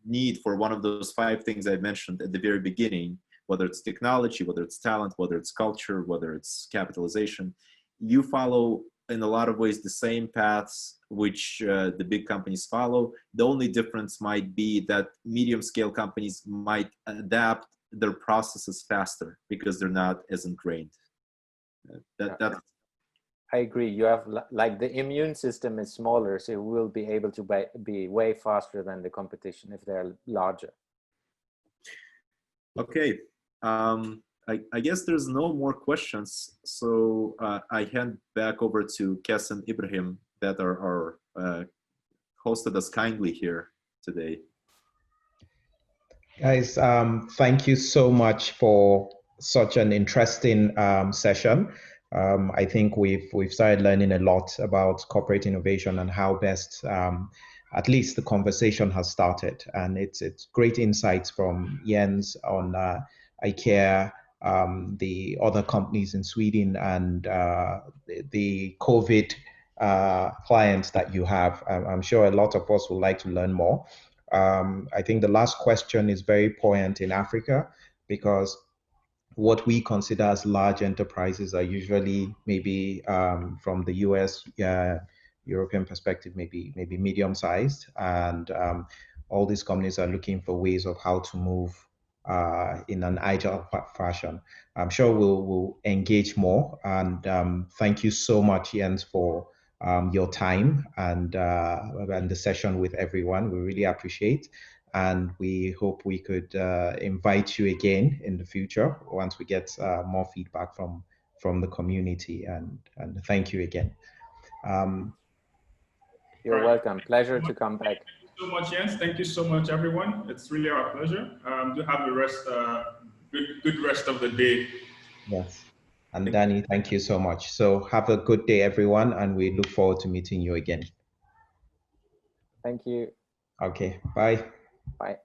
need for one of those 5 things I mentioned at the very beginning, whether it's technology, whether it's talent, whether it's culture, whether it's capitalization, you follow in a lot of ways the same paths which the big companies follow. The only difference might be that medium scale companies might adapt their processes faster because they're not as ingrained. I agree. You have like the immune system is smaller, so you will be able to be way faster than the competition if they're larger. Okay. I guess there's no more questions, so I hand back over to Kes and Ibrahim that are hosted us kindly here today. Guys, thank you so much for such an interesting session. I think we've started learning a lot about corporate innovation and how best, at least the conversation has started, and it's great insights from Jens on IKEA, the other companies in Sweden, and the COVID clients that you have. I'm sure a lot of us would like to learn more. I think the last question is very poignant in Africa, because what we consider as large enterprises are usually maybe from the US, European perspective, maybe medium-sized, and all these companies are looking for ways of how to move in an agile fashion. I'm sure we'll engage more, and thank you so much, Jens, for your time and the session with everyone. We really appreciate, and we hope we could invite you again in the future once we get more feedback from the community, and thank you again. You're welcome. Pleasure to come back. Thank you so much, Jens. Thank you so much, everyone. It's really our pleasure. Do have a rest, good rest of the day. Yes. And Danny, thank you so much. So have a good day, everyone, and we look forward to meeting you again. Thank you. Okay, bye. Bye.